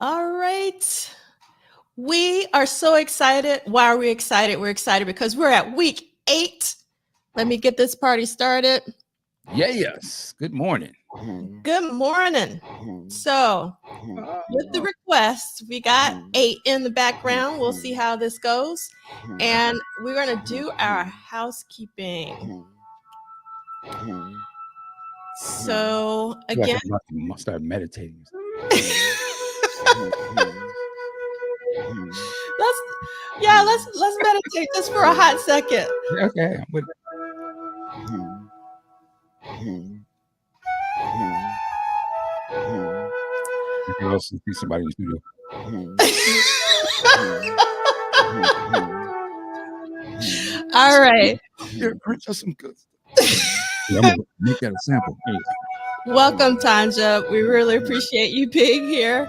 All right. We are so excited. Why are we excited? We're excited because we're at week 8. Let me get this party started. Yes. Good morning. Good morning. So, with the request, we got 8 in the background. We'll see how this goes. And we're going to do our housekeeping. So, again, I must start meditating. let's meditate just for a hot second. Okay. I'm with I can also see somebody in the studio. All right. Here, print us some good stuff. I'm gonna make that a sample. Welcome, Tanja. We really appreciate you being here.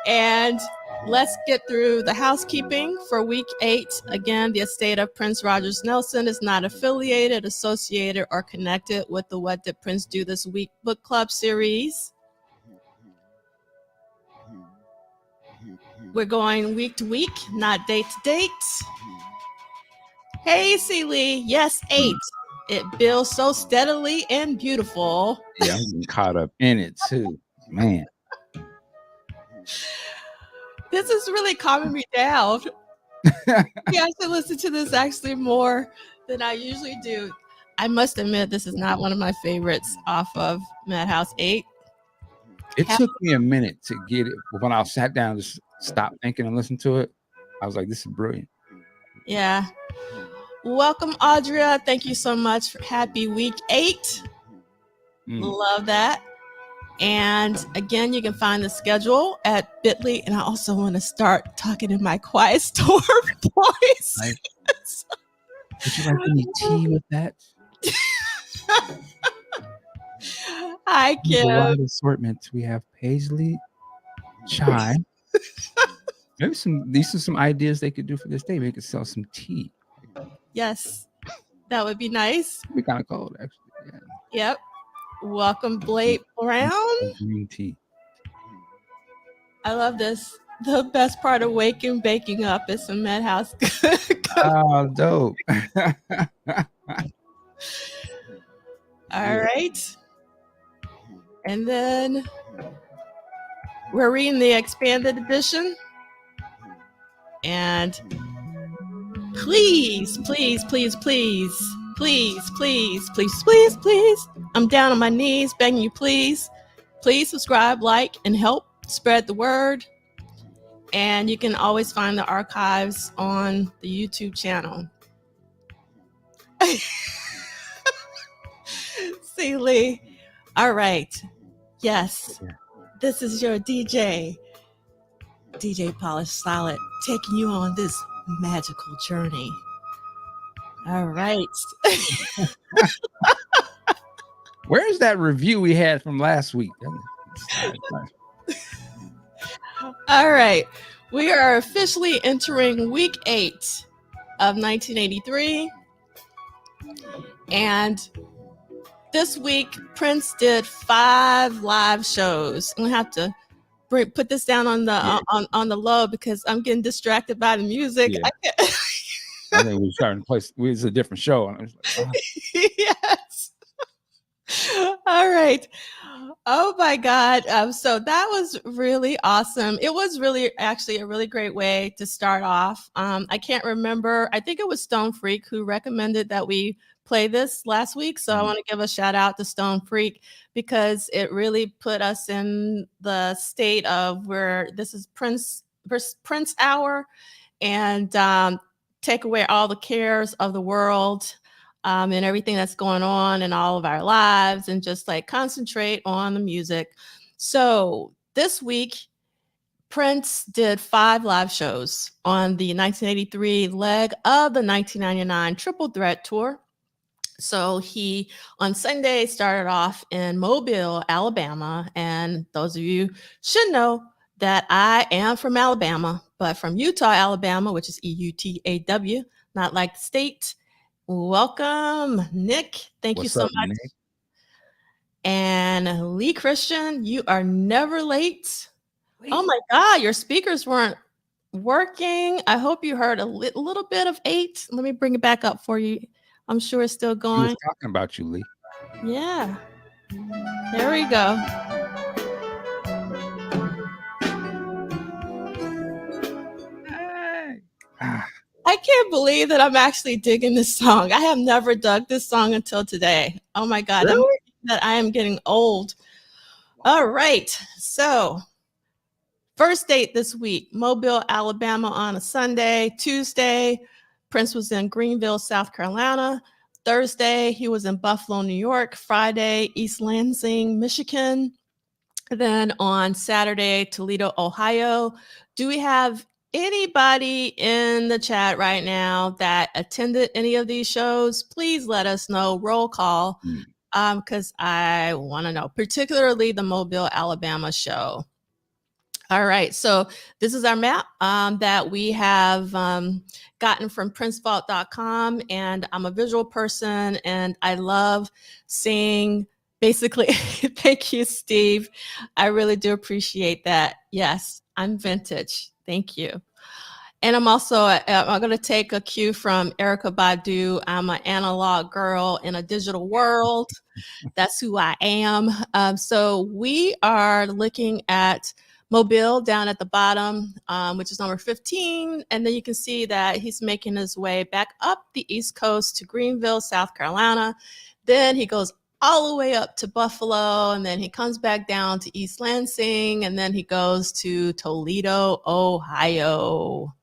And let's get through the housekeeping for week 8. Again, the estate of Prince Rogers Nelson is not affiliated, associated, or connected with the What Did Prince Do This Week book club series. We're going week to week, not date to date. Hey, Celie. Yes, 8. It builds so steadily and beautiful. Yeah, I'm getting caught up in it too. Man. This is really calming me down. Yeah, I should listen to this actually more than I usually do. I must admit, this is not one of my favorites off of Madhouse 8. It took me a minute to get it. When I sat down, just stop thinking and listen to it, I was like, this is brilliant. Yeah. Welcome, Audria. Thank you so much. Happy week 8. Love that. And again, you can find the schedule at bit.ly. And I also want to start talking in my quiet storm voice. Right. Would you like any tea with that? Hi, Kim. A lot of assortment. We have paisley, chai. Maybe these are some ideas they could do for this day. They could sell some tea. Yes, that would be nice. It'd be kind of cold, actually. Yeah. Yep. Welcome, Blake Brown. Green tea. I love this. The best part of baking up is some Madhouse. Oh, dope. All right. And then we're reading the expanded edition. And please, I'm down on my knees begging you, please subscribe, like, and help spread the word. And you can always find the archives on the YouTube channel. See, Lee. All right. Yes. This is your DJ Polished Solid, taking you on this magical journey. All right. Where's that review we had from last week? All right. We are officially entering week 8 of 1983. And this week, Prince did 5 live shows. I'm going to have to put this down on the on the low because I'm getting distracted by the music. Yeah. I think we're starting to play. It's a different show. And I was like, oh. Yes. All right. Oh my God. So that was really awesome. It was really actually a really great way to start off. I can't remember. I think it was Stone Freak who recommended that we play this last week. So I want to give a shout out to Stone Freak because it really put us in the state of where this is Prince hour, and take away all the cares of the world and everything that's going on in all of our lives and just like concentrate on the music. So this week, Prince did 5 live shows on the 1983 leg of the 1999 Triple Threat Tour. So he, on Sunday, started off in Mobile, Alabama. And those of you should know that I am from Alabama, but from Utah, Alabama, which is EUTAW, not like the state. Welcome, Nick. Thank you so much. Nick? And Lee Christian, you are never late. Oh my God, your speakers weren't working. I hope you heard a little bit of 8. Let me bring it back up for you. I'm sure it's still He was going. talking about you, Lee. Yeah. There we go. I can't believe that I'm actually digging this song. I have never dug this song until today. Oh my God, that Really? means that I am getting old. All right. So, first date this week, Mobile, Alabama on a Sunday. Tuesday, Prince was in Greenville, South Carolina. Thursday, he was in Buffalo, New York. Friday, East Lansing, Michigan. Then on Saturday, Toledo, Ohio. Do we have anybody in the chat right now that attended any of these shows? Please let us know. Roll call, because I want to know, particularly the Mobile, Alabama show. All right, so this is our map that we have gotten from princevault.com, and I'm a visual person, and I love seeing basically, thank you, Steve. I really do appreciate that. Yes, I'm vintage. Thank you. And I'm also, I'm going to take a cue from Erica Badu. I'm an analog girl in a digital world. That's who I am. So we are looking at Mobile down at the bottom, which is number 15. And then you can see that he's making his way back up the East Coast to Greenville, South Carolina. Then he goes all the way up to Buffalo, and then he comes back down to East Lansing, and then he goes to Toledo, Ohio.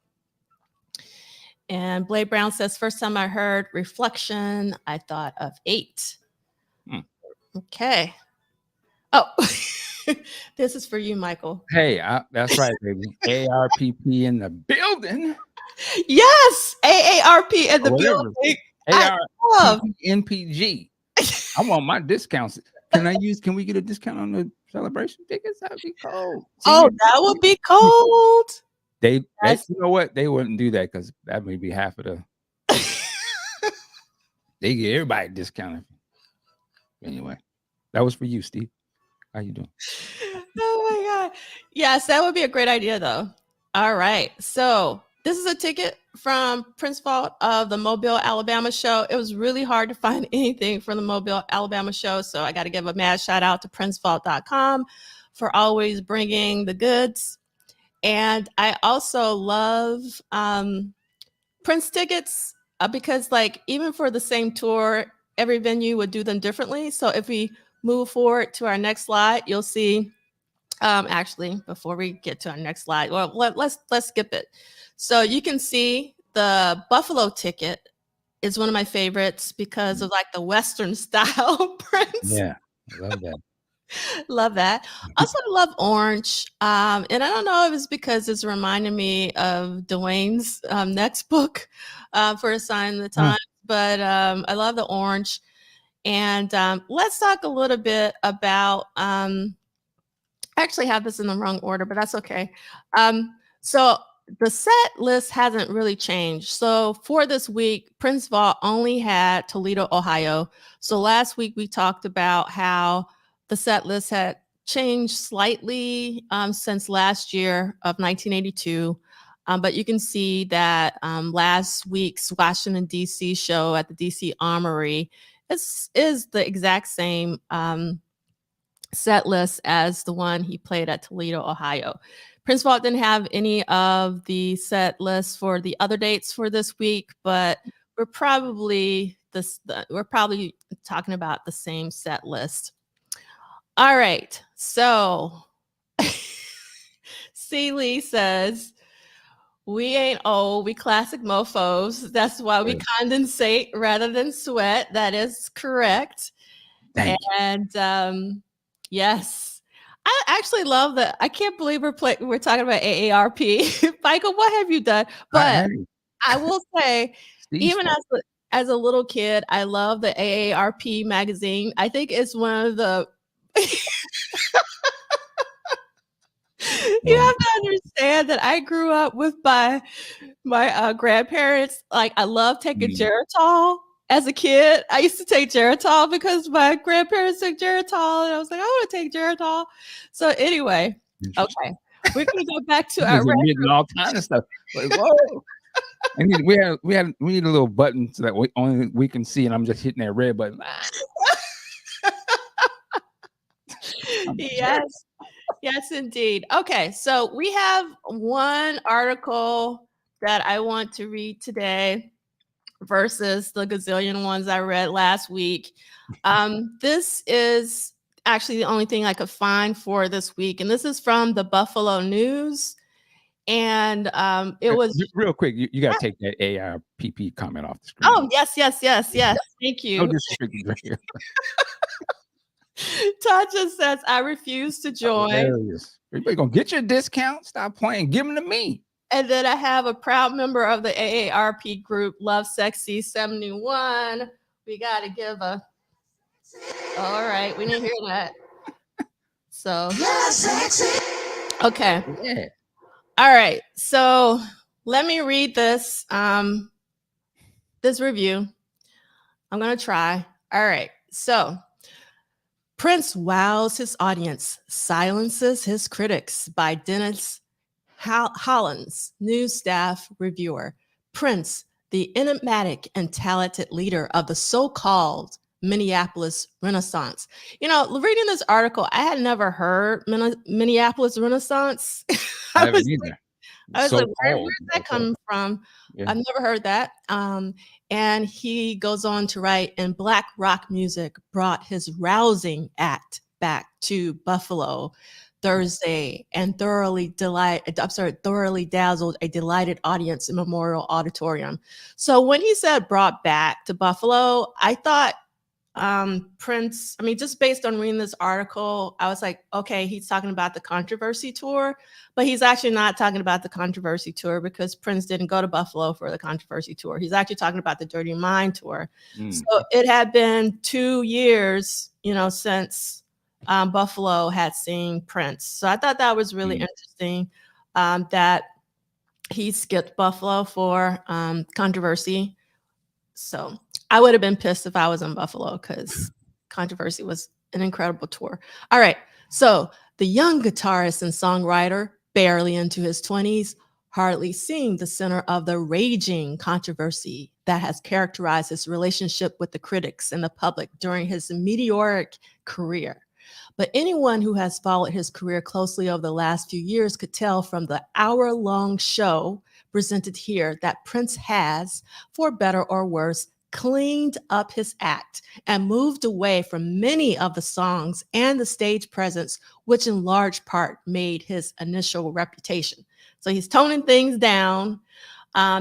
And Blade Brown says, first time I heard Reflection, I thought of 8. Okay. Oh, this is for you, Michael. Hey, that's right, baby. ARPP in the building. Yes, AARP in the building. NPG. I want my discounts. Can we get a discount on the celebration tickets? That'd be cold. Oh, that would be cold. They you know what? They wouldn't do that because that may be half of the. They get everybody discounted. Anyway, that was for you, Steve. How you doing? Oh my God. Yes, that would be a great idea though. All right. So this is a ticket from Prince Vault of the Mobile, Alabama show. It was really hard to find anything from the Mobile, Alabama show. So I got to give a mad shout out to princevault.com for always bringing the goods. And I also love Prince tickets because like even for the same tour, every venue would do them differently. So if we move forward to our next slide, you'll see, actually, before we get to our next slide, well, let's skip it. So you can see the Buffalo ticket is one of my favorites because of like the Western style Prince. Yeah, I love that. Love that. Also, I love orange. And I don't know if it's because it's reminding me of Duane's next book for A Sign of the Times, but I love the orange. And let's talk a little bit about, I actually have this in the wrong order, but that's okay. So the set list hasn't really changed. So for this week, Prince Vault only had Toledo, Ohio. So last week we talked about how the set list had changed slightly since last year of 1982. But you can see that last week's Washington, D.C. show at the D.C. Armory is the exact same set list as the one he played at Toledo, Ohio. Prince Vault didn't have any of the set lists for the other dates for this week, but we're probably talking about the same set list. All right, so C. Lee says, we ain't old, we classic mofos. That's why we condensate rather than sweat. That is correct. And yes, I actually love that. I can't believe we're talking about AARP. Michael, what have you done? But I will say, even as a little kid, I love the AARP magazine. I think it's one of the you have to understand that I grew up with my grandparents. Like, I love taking Geritol as a kid. I used to take Geritol because my grandparents took Geritol, and I was like, I want to take Geritol. So anyway, okay. We're gonna go back to our Just admitting all kind of stuff. Like, whoa. And we need a little button so that only we can see, and I'm just hitting that red button. Yes. Yes, indeed. Okay, so we have one article that I want to read today versus the gazillion ones I read last week. This is actually the only thing I could find for this week, and this is from the Buffalo News. And it was real quick. You got to take that ARPP comment off the screen. oh yes. Thank you. No disrespect right here. Todd just says I refuse to join. Hilarious. Everybody gonna get your discount. Stop playing. Give them to me. And then I have a proud member of the AARP group, Love Sexy 71. We got to give a. All right, we didn't hear that. So. Okay. Yeah. All right. So let me read this this review. I'm gonna try. All right. So Prince wows his audience, silences his critics by Dennis Hollins, news staff reviewer. Prince, the enigmatic and talented leader of the so-called Minneapolis Renaissance. You know, reading this article, I had never heard Minneapolis Renaissance. I haven't either. I was like, where's that coming from? Yeah. I've never heard that. And he goes on to write, and Black rock music brought his rousing act back to Buffalo Thursday and thoroughly dazzled a delighted audience in Memorial Auditorium. So when he said brought back to Buffalo, I thought Prince, I mean, just based on reading this article, I was like, okay, he's talking about the Controversy Tour, but he's actually not talking about the Controversy Tour because Prince didn't go to Buffalo for the Controversy Tour. He's actually talking about the Dirty Mind Tour. So it had been 2 years, you know, since Buffalo had seen Prince. So I thought that was really interesting that he skipped Buffalo for Controversy. So I would have been pissed if I was in Buffalo because Controversy was an incredible tour. All right. So the young guitarist and songwriter, barely into his 20s, hardly seeing the center of the raging controversy that has characterized his relationship with the critics and the public during his meteoric career. But anyone who has followed his career closely over the last few years could tell from the hour-long show presented here that Prince has, for better or worse, cleaned up his act and moved away from many of the songs and the stage presence, which in large part made his initial reputation. So he's toning things down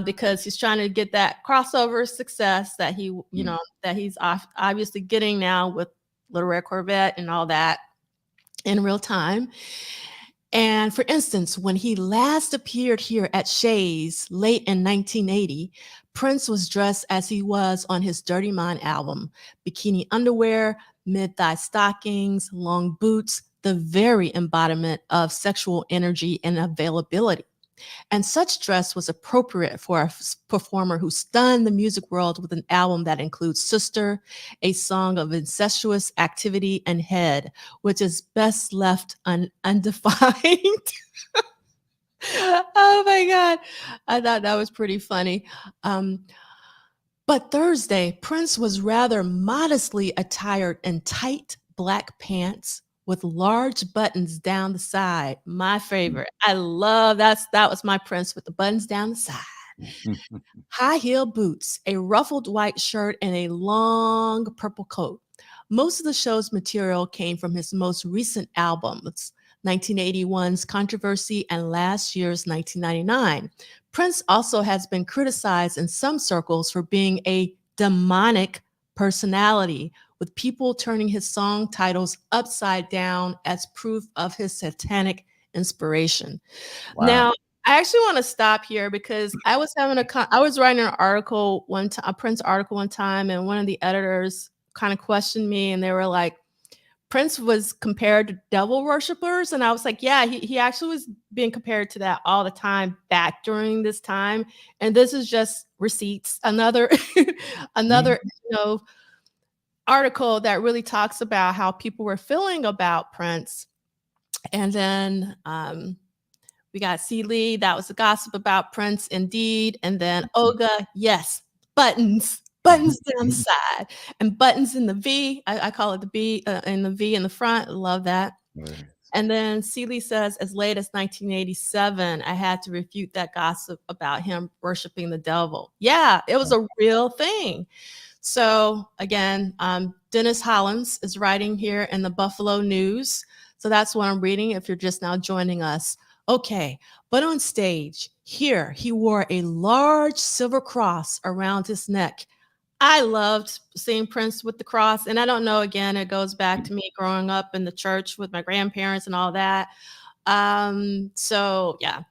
because he's trying to get that crossover success that he, you know, that he's obviously getting now with Little Red Corvette and all that in real time. And for instance, when he last appeared here at Shays late in 1980, Prince was dressed as he was on his Dirty Mind album: bikini underwear, mid-thigh stockings, long boots, the very embodiment of sexual energy and availability. And such dress was appropriate for a performer who stunned the music world with an album that includes Sister, a song of incestuous activity and head, which is best left undefined. Oh my God. I thought that was pretty funny. But Thursday, Prince was rather modestly attired in tight black pants with large buttons down the side. My favorite. I love that was my Prince with the buttons down the side. High heel boots, a ruffled white shirt, and a long purple coat. Most of the show's material came from his most recent albums, 1981's Controversy and last year's 1999. Prince also has been criticized in some circles for being a demonic personality, with people turning his song titles upside down as proof of his satanic inspiration. Wow. Now, I actually want to stop here because I was writing an article one time, a Prince article one time, and one of the editors kind of questioned me, and they were like, Prince was compared to devil worshipers. And I was like, yeah, he actually was being compared to that all the time back during this time. And this is just receipts. Another, article that really talks about how people were feeling about Prince. And then We got C. Lee. That was the gossip about Prince, indeed. And then Olga, yes, buttons down the side, and buttons in the V. I call it the B in the V in the front. Love that. And then Seeley says, as late as 1987, I had to refute that gossip about him worshiping the devil. Yeah, it was a real thing. So again, Dennis Hollins is writing here in the Buffalo News. So that's what I'm reading if you're just now joining us. Okay, but on stage, here he wore a large silver cross around his neck. I loved seeing Prince with the cross. And I don't know, again, it goes back to me growing up in the church with my grandparents and all that. So yeah.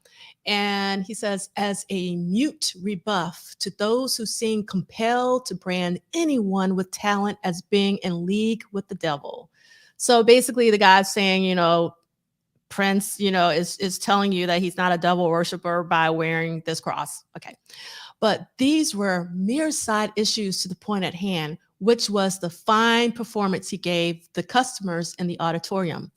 And he says, as a mute rebuff to those who seem compelled to brand anyone with talent as being in league with the devil. So basically the guy's saying, Prince, is telling you that he's not a devil worshiper by wearing this cross. Okay. But these were mere side issues to the point at hand, which was the fine performance he gave the customers in the auditorium.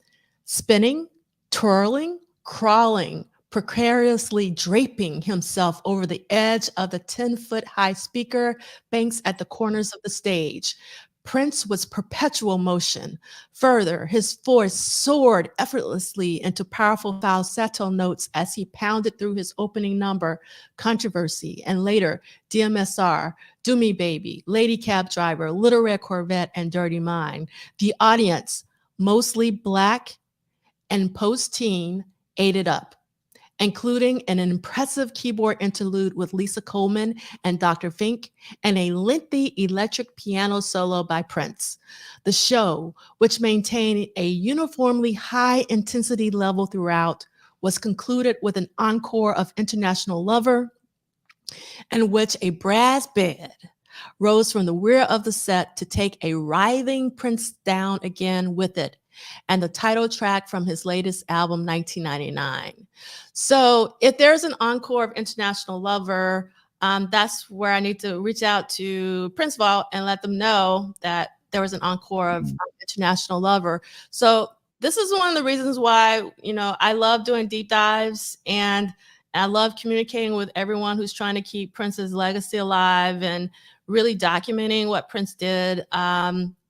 Spinning, twirling, crawling, precariously draping himself over the edge of the 10-foot high speaker banks at the corners of the stage. Prince was perpetual motion. Further, his voice soared effortlessly into powerful falsetto notes as he pounded through his opening number, Controversy, and later DMSR, Do Me Baby, Lady Cab Driver, Little Red Corvette, and Dirty Mind. The audience, mostly Black and post-teen, ate it up, including an impressive keyboard interlude with Lisa Coleman and Dr. Fink, and a lengthy electric piano solo by Prince. The show, which maintained a uniformly high intensity level throughout, was concluded with an encore of International Lover, in which a brass band rose from the rear of the set to take a writhing Prince down again with it, and the title track from his latest album, 1999. So if there's an encore of International Lover, that's where I need to reach out to Prince Vault and let them know that there was an encore of International Lover. So this is one of the reasons why, I love doing deep dives, and I love communicating with everyone who's trying to keep Prince's legacy alive and really documenting what Prince did.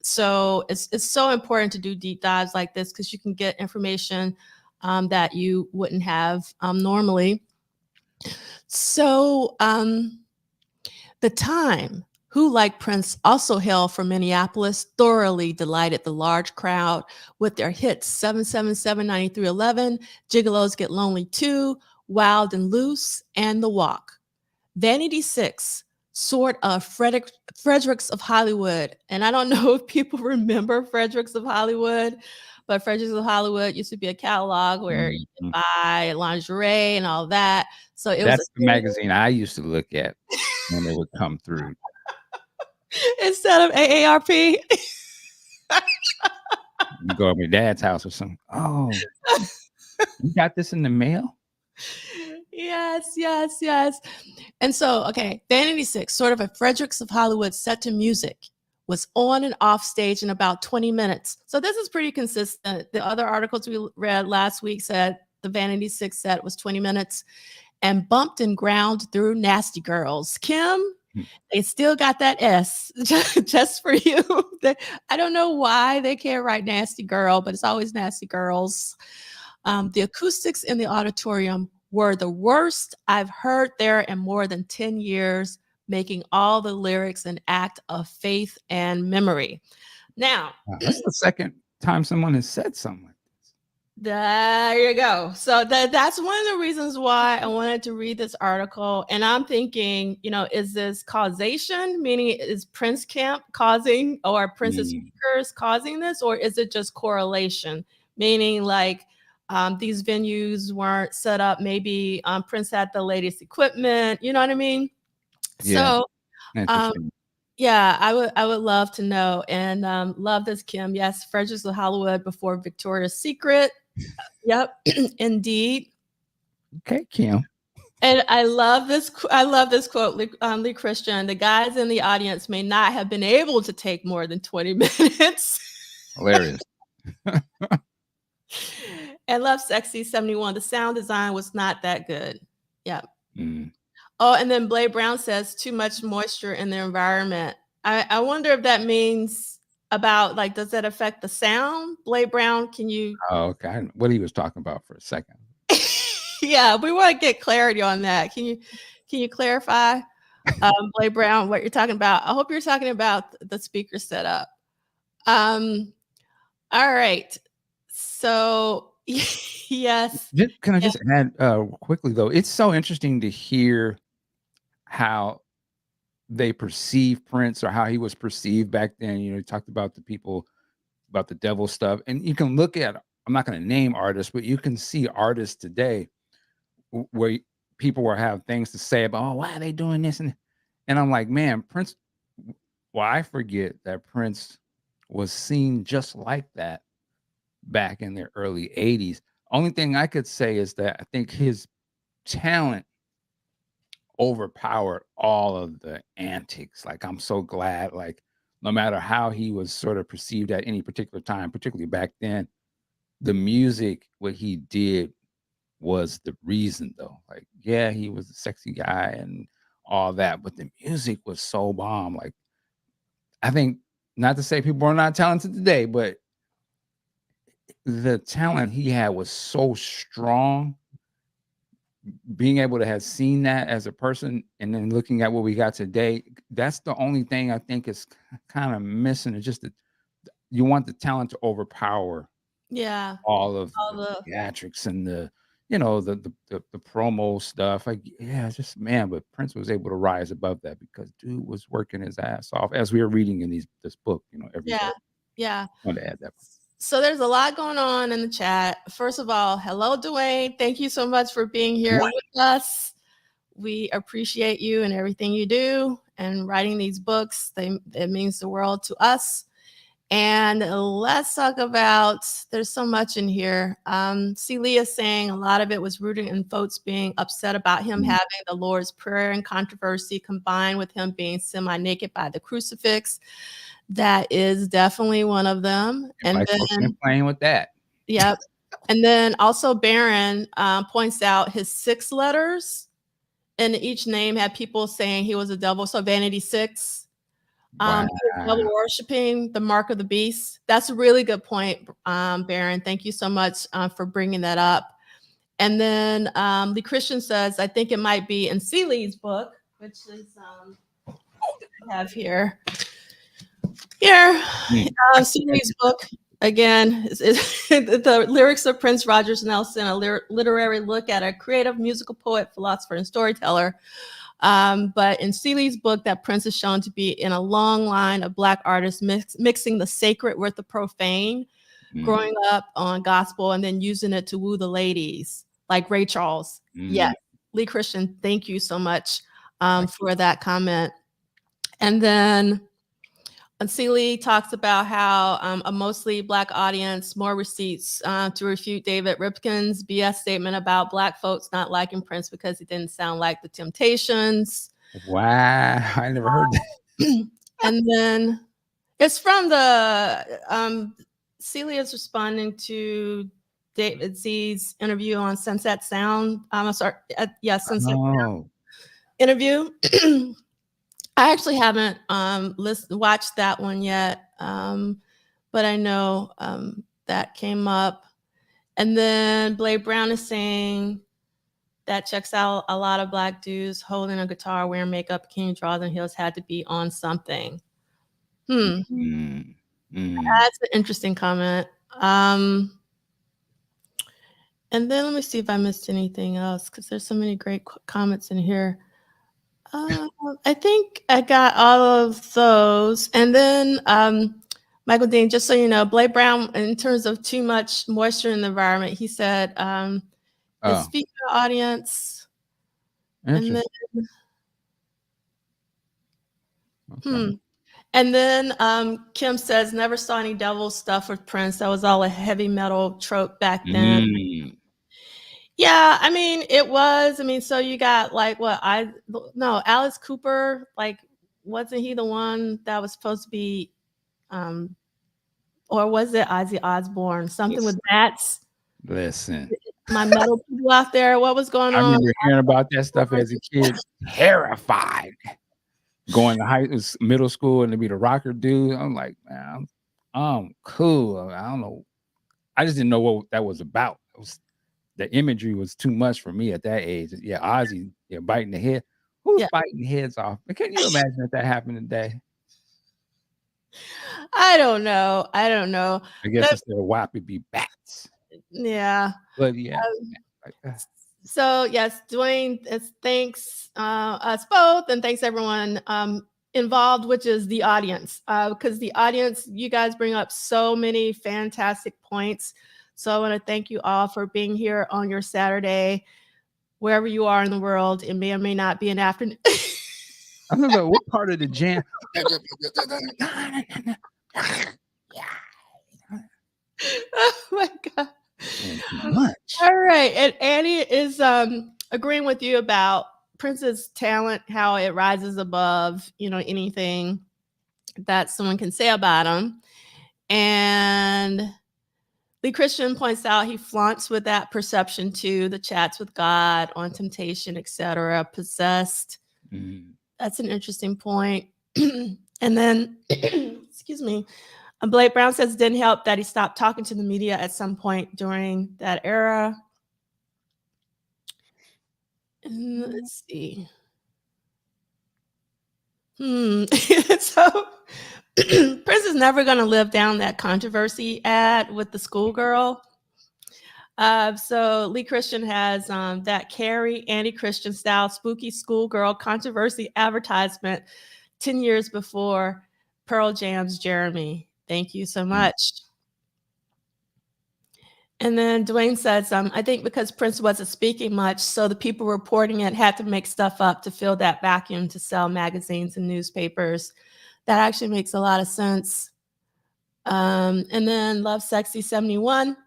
So it's so important to do deep dives like this, because you can get information that you wouldn't have normally. So the Time, who like Prince also hail from Minneapolis, thoroughly delighted the large crowd with their hits 777, 9311, Gigolos Get Lonely Too, Wild and Loose, and The Walk. Vanity 6, sort of Fredericks of Hollywood. And I don't know if people remember Fredericks of Hollywood, but Fredericks of Hollywood used to be a catalog where you could buy lingerie and all that. So That's the magazine I used to look at when they would come through. Instead of AARP. You go to my dad's house or something. Oh, you got this in the mail? Yes. And so, okay, Vanity 6, sort of a Fredericks of Hollywood set to music, was on and off stage in about 20 minutes. So this is pretty consistent. The other articles we read last week said the Vanity 6 set was 20 minutes, and bumped and ground through Nasty Girls. Kim, they still got that S just for you. I don't know why they can't write Nasty Girl, but it's always Nasty Girls. The acoustics in the auditorium were the worst I've heard there in more than 10 years, making all the lyrics an act of faith and memory. Now, that's the second time someone has said something like this. There you go. So that's one of the reasons why I wanted to read this article. And I'm thinking, is this causation? Meaning, is Prince Camp causing, or Prince's speakers causing this? Or is it just correlation? Meaning, like, these venues weren't set up. Maybe Prince had the latest equipment. You know what I mean? Yeah. So, yeah, I would love to know, and love this, Kim. Yes, Fredericks of Hollywood before Victoria's Secret. Yep, indeed. Okay, Kim. And I love this quote, Lee Christian. The guys in the audience may not have been able to take more than 20 minutes. Hilarious. And Love Sexy 71, the sound design was not that good. Yeah. Mm. Oh, and then Blade Brown says too much moisture in the environment. I wonder if that means about like, does that affect the sound? Blade Brown, can you? Oh, okay. I didn't know what he was talking about for a second. Yeah, we want to get clarity on that. Can you clarify, Blade Brown, what you're talking about? I hope you're talking about the speaker setup. Um, all right. So yes. Can I Yeah. just add quickly though? It's so interesting to hear how they perceive Prince or how he was perceived back then. You know, he talked about the people about the devil stuff, and you can look at. I'm not going to name artists, but you can see artists today where people will have things to say about, oh, why are they doing this? And I'm like, man, Prince. Well, I forget that Prince was seen just like that back in the early 80s. Only thing I could say is that I think his talent overpowered all of the antics. Like, I'm so glad, like, no matter how he was sort of perceived at any particular time, particularly back then, the music, what he did was the reason, though. Like, yeah, he was a sexy guy and all that, but the music was so bomb. Like, I think, not to say people are not talented today, but the talent he had was so strong. Being able to have seen that as a person and then looking at what we got today, that's the only thing I think is kind of missing. It's just that you want the talent to overpower Yeah. all of All the the theatrics and the, you know, the promo stuff. Like, yeah, it's just, man, but Prince was able to rise above that because dude was working his ass off, as we were reading in this book, you know, every day. yeah. Yeah. I want to add that. So there's a lot going on in the chat. First of all, hello, Duane. Thank you so much for being here with us. We appreciate you and everything you do and writing these books. It means the world to us. And let's talk about, there's so much in here. See Leah saying a lot of it was rooted in folks being upset about him having the Lord's Prayer and controversy combined with him being semi-naked by the crucifix. That is definitely one of them. And Folks then, been playing with that. yep. And then also Barron points out his 6 letters, and each name had people saying he was a devil. So Vanity 6. Wow. Devil worshiping the mark of the beast. That's a really good point, Barron. Thank you so much for bringing that up. And then Lee Christian says, I think it might be in Seeley's book, which is I have here. Here, Seeley's book. Again, the lyrics of Prince Rogers Nelson, a literary look at a creative musical poet, philosopher, and storyteller. But in Seeley's book, that Prince is shown to be in a long line of Black artists mixing the sacred with the profane, growing up on gospel and then using it to woo the ladies, like Ray Charles. Yes, Lee Christian, thank you so much for that comment. And then Seeley talks about how a mostly Black audience, more receipts to refute David Ripken's BS statement about Black folks not liking Prince because he didn't sound like the Temptations. Wow, I never heard that. And then it's from the Seeley is responding to David Z's interview on Sunset Sound. I'm sorry, Sunset Sound interview. I actually haven't watched that one yet, but I know that came up. And then Blade Brown is saying that checks out a lot of Black dudes holding a guitar, wearing makeup, bikini drawers, and heels had to be on something. That's an interesting comment. And then let me see if I missed anything else because there's so many great comments in here. I think I got all of those. And then Michael Dean, just so you know, Blake Brown, in terms of too much moisture in the environment, he said his speaker audience. And then, and then Kim says, never saw any devil stuff with Prince. That was all a heavy metal trope back then. Yeah, I mean, it was. I mean, so you got like Alice Cooper, like, wasn't he the one that was supposed to be, or was it Ozzy Osbourne? Something with bats? Listen, My metal people out there, what was going I on? remember hearing about that stuff as a kid, terrified. Going to middle school and to be the rocker dude. I'm like, man, I'm cool. I don't know. I just didn't know what that was about. The imagery was too much for me at that age. Yeah, Ozzy, biting the head. Who's Yeah. biting heads off? Can you imagine if that happened today? I don't know. I guess instead of WAP, it'd be bats. Yeah. But yeah. So yes, Duane, thanks us both, and thanks everyone involved, which is the audience, because the audience, you guys bring up so many fantastic points. So I want to thank you all for being here on your Saturday, wherever you are in the world. It may or may not be an afternoon. I don't know what part of the jam. Oh my God. Much. All right. And Annie is agreeing with you about Prince's talent, how it rises above, anything that someone can say about him. And Lee Christian points out he flaunts with that perception too, the chats with God, on temptation, etc., possessed. Mm-hmm. That's an interesting point. And then, excuse me, Blake Brown says it didn't help that he stopped talking to the media at some point during that era. And let's see. So Prince is never going to live down that controversy ad with the schoolgirl. So Lee Christian has that Carrie anti-Christian style spooky schoolgirl controversy advertisement 10 years before Pearl Jam's Jeremy. Thank you so much. And then Duane says, I think because Prince wasn't speaking much, so the people reporting it had to make stuff up to fill that vacuum to sell magazines and newspapers. That actually makes a lot of sense. And then Love Sexy 71,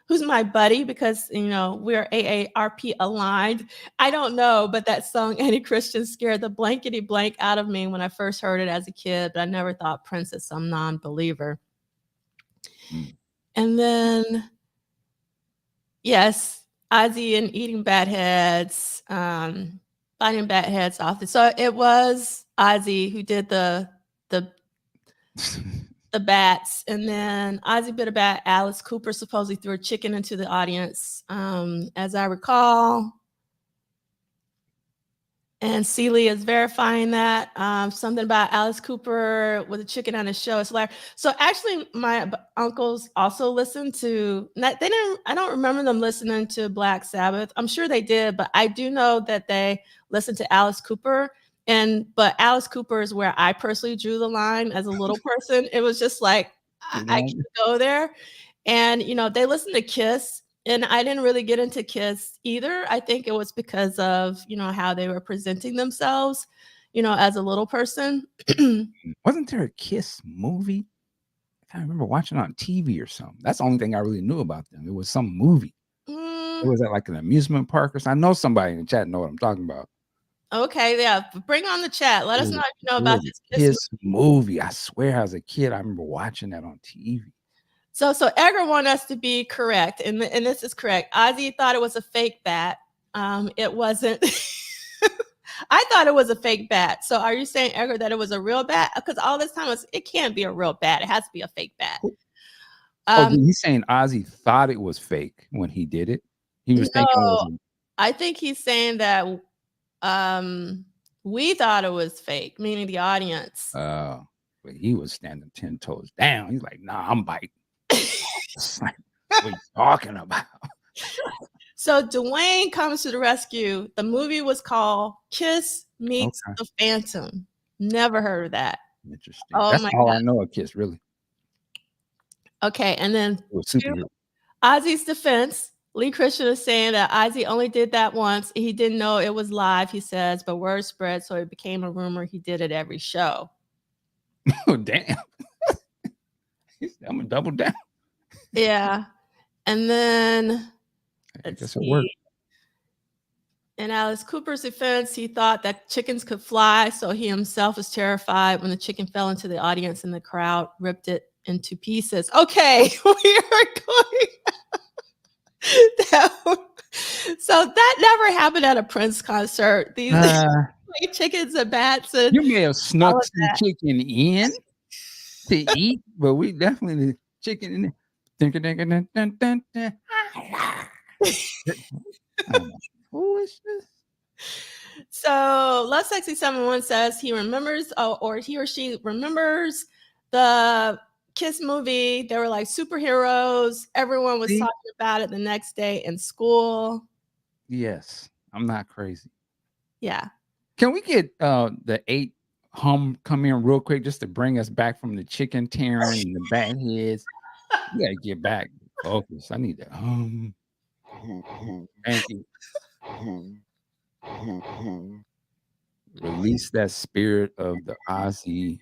who's my buddy because, we're AARP aligned. I don't know, but that song Anti-Christian scared the blankety blank out of me when I first heard it as a kid, but I never thought Prince is some non-believer. And then, yes, Ozzy and eating bat heads, biting bat heads off. So it was Ozzy who did the bats, and then Ozzy bit a bat. Alice Cooper supposedly threw a chicken into the audience, as I recall. And Celia is verifying that. Something about Alice Cooper with a chicken on his show. It's hilarious. So actually, my uncles also listened to. I don't remember them listening to Black Sabbath. I'm sure they did, but I do know that they listened to Alice Cooper. But Alice Cooper is where I personally drew the line as a little person. It was just like I can't go there. And they listened to Kiss. And I didn't really get into Kiss either. I think it was because of, how they were presenting themselves, as a little person. Wasn't there a Kiss movie? I remember watching it on TV or something. That's the only thing I really knew about them. It was some movie. It was at like an amusement park or something. I know somebody in the chat know what I'm talking about. Okay, yeah. Bring on the chat. Let us know if you know about this Kiss movie. I swear as a kid, I remember watching that on TV. So Edgar wanted us to be correct, and this is correct. Ozzy thought it was a fake bat. It wasn't. I thought it was a fake bat. So are you saying, Edgar, that it was a real bat? Because all this time it can't be a real bat. It has to be a fake bat. He's saying Ozzy thought it was fake when he did it. He was thinking it was. I think he's saying that we thought it was fake, meaning the audience. But he was standing 10 toes down. He's like, "Nah, I'm biting." Like, what are you talking about? So Duane comes to the rescue. The movie was called Kiss Meets the Phantom. Never heard of that. Interesting. That's all I know of Kiss, really. Okay, and then Ozzy's defense, Lee Christian is saying that Ozzy only did that once. He didn't know it was live, he says, but word spread, so it became a rumor he did it every show. Oh, damn. I'm going to double down. Yeah. And then let's see. In Alice Cooper's defense, he thought that chickens could fly, so he himself was terrified when the chicken fell into the audience and the crowd ripped it into pieces. Okay, we are going. So that never happened at a Prince concert. These like chickens and bats and You may have all snuck of some chicken in to eat, but we definitely the chicken in there. Foolishness. So Love Sexy 71 says he remembers, or he or she remembers the Kiss movie. They were like superheroes. Everyone was See? talking about it the next day in school. Yes, I'm not crazy. Yeah. Can we get the 8 hum come in real quick just to bring us back from the chicken tearing and the bat heads? We gotta get back focused. I need that hum. Thank you. Release that spirit of the Ozzy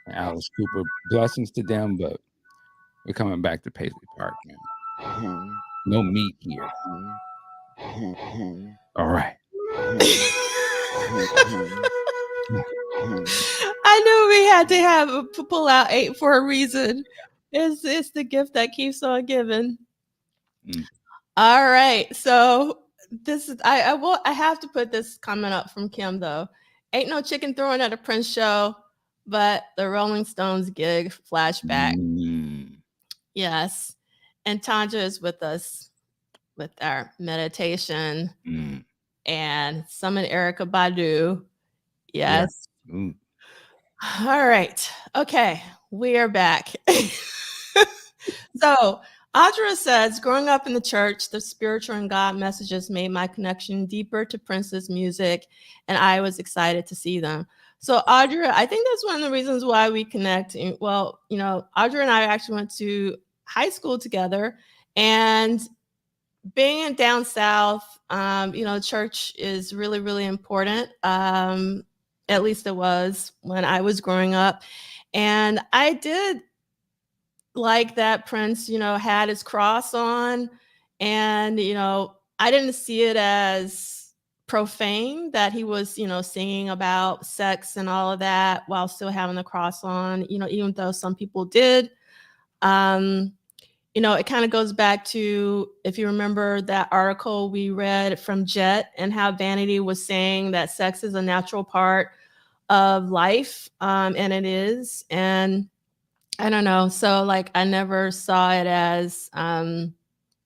and Alice Cooper. Blessings to them, but we're coming back to Paisley Park, man. No meat here. All right. I knew we had to have a pull out 8 for a reason. It's the gift that keeps on giving. All right. So this is I have to put this comment up from Kim though. Ain't no chicken throwing at a Prince show, but the Rolling Stones gig flashback. Yes. And Tanja is with us with our meditation and summon Erica Badu. Yes. Yeah. All right. Okay. We are back. So Audra says, growing up in the church, the spiritual and God messages made my connection deeper to Prince's music, and I was excited to see them. So Audra, I think that's one of the reasons why we connect. Well, Audra and I actually went to high school together, and being down south, church is really, really important. At least it was when I was growing up. And I did like that Prince, had his cross on. And, I didn't see it as profane that he was, singing about sex and all of that while still having the cross on, even though some people did. It kind of goes back to, if you remember that article we read from Jet and how Vanity was saying that sex is a natural part of life. And it is. And I don't know. So like, I never saw it as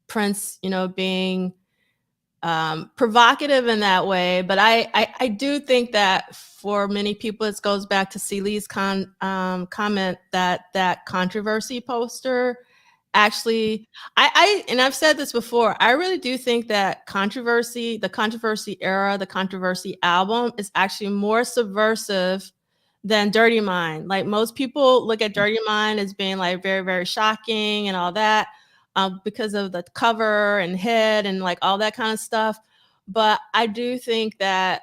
Prince, being provocative in that way. But I do think that for many people, it goes back to Celi's comment that controversy poster actually, and I've said this before, I really do think that the controversy era, the controversy album is actually more subversive than Dirty Mind. Like most people look at Dirty Mind as being like very, very shocking and all that because of the cover and head and like all that kind of stuff. But I do think that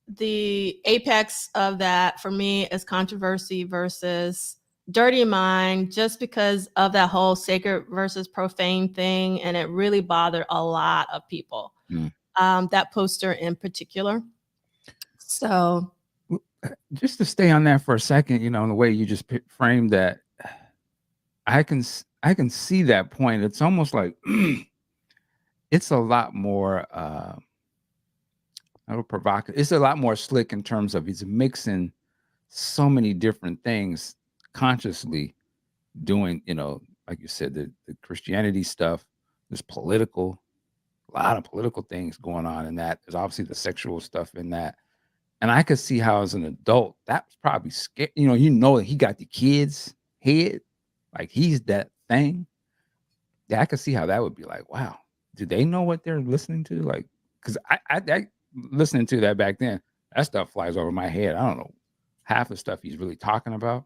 the apex of that for me is controversy versus Dirty Mind, just because of that whole sacred versus profane thing. And it really bothered a lot of people, that poster in particular. So just to stay on that for a second, in the way you just framed that, I can see that point. It's almost like it's a lot more provocative. It's a lot more slick in terms of he's mixing so many different things consciously, doing, like you said, the Christianity stuff. There's a lot of political things going on in that. There's obviously the sexual stuff in that. And I could see how as an adult, that's probably scary. That he got the kid's head, like he's that thing. Yeah, I could see how that would be like, wow, do they know what they're listening to? Like, because I listening to that back then, that stuff flies over my head. I don't know half the stuff he's really talking about.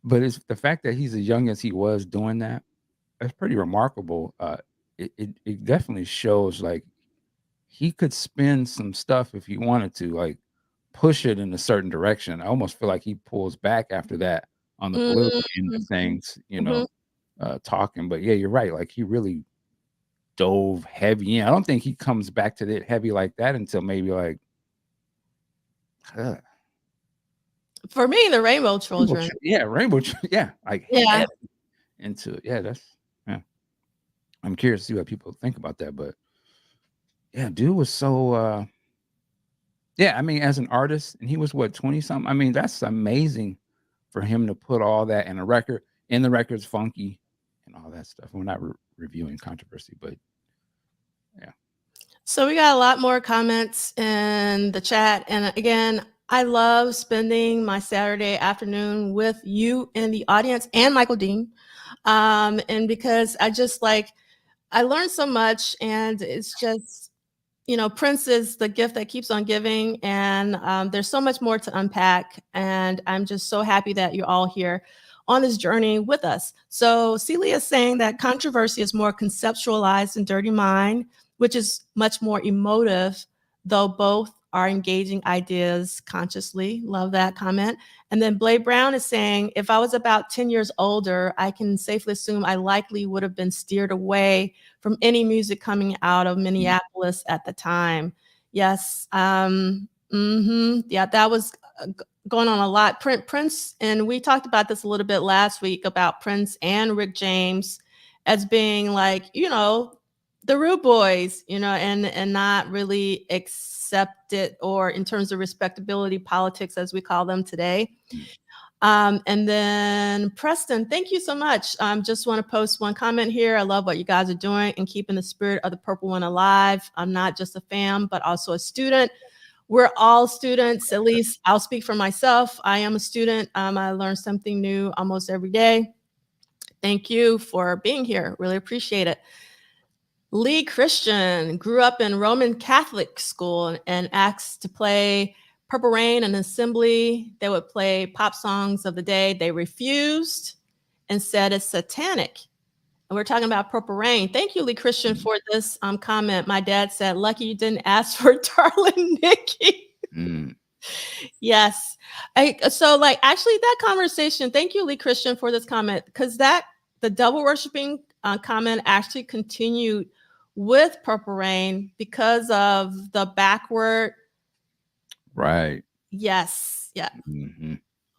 But it's the fact that he's as young as he was doing that, that's pretty remarkable. It definitely shows like he could spin some stuff if he wanted to, like push it in a certain direction. I almost feel like he pulls back after that on the political end of things, talking. But yeah, you're right. Like he really dove heavy in. I don't think he comes back to it heavy like that until maybe like for me, the Rainbow Children. Rainbow. Yeah, like yeah. Into it. Yeah, I'm curious to see what people think about that, but Yeah, dude was so yeah, I mean, as an artist, and he was what, 20 something. I mean, that's amazing for him to put all that in a record, and the record's funky and all that stuff. We're not reviewing controversy, but yeah. So we got a lot more comments in the chat. And again, I love spending my Saturday afternoon with you in the audience and Michael Dean. And because I learned so much, and it's just, Prince is the gift that keeps on giving. And there's so much more to unpack. And I'm just so happy that you're all here on this journey with us. So Celia is saying that controversy is more conceptualized in Dirty Mind, which is much more emotive, though both are engaging ideas consciously. Love that comment. And then Blade Brown is saying, if I was about 10 years older, I can safely assume I likely would have been steered away from any music coming out of Minneapolis at the time. Yes. Yeah, that was going on a lot. Prince, and we talked about this a little bit last week about Prince and Rick James as being like, the rude boys, and not really accepted, or in terms of respectability politics as we call them today. And then Preston, thank you so much. Just want to post one comment here. I love what you guys are doing and keeping the spirit of the Purple One alive. I'm not just a fan, but also a student. We're all students. At least I'll speak for myself. I am a student. I learn something new almost every day. Thank you for being here. Really appreciate it. Lee Christian grew up in Roman Catholic school and asked to play Purple Rain and assembly. They would play pop songs of the day. They refused and said it's satanic. And we're talking about Purple Rain. Thank you, Lee Christian, for this comment. My dad said, lucky you didn't ask for Darling Nikki. Yes. Actually that conversation, thank you, Lee Christian, for this comment, because the double worshiping comment actually continued with Purple Rain because of the backward. Right. Yes. Yeah.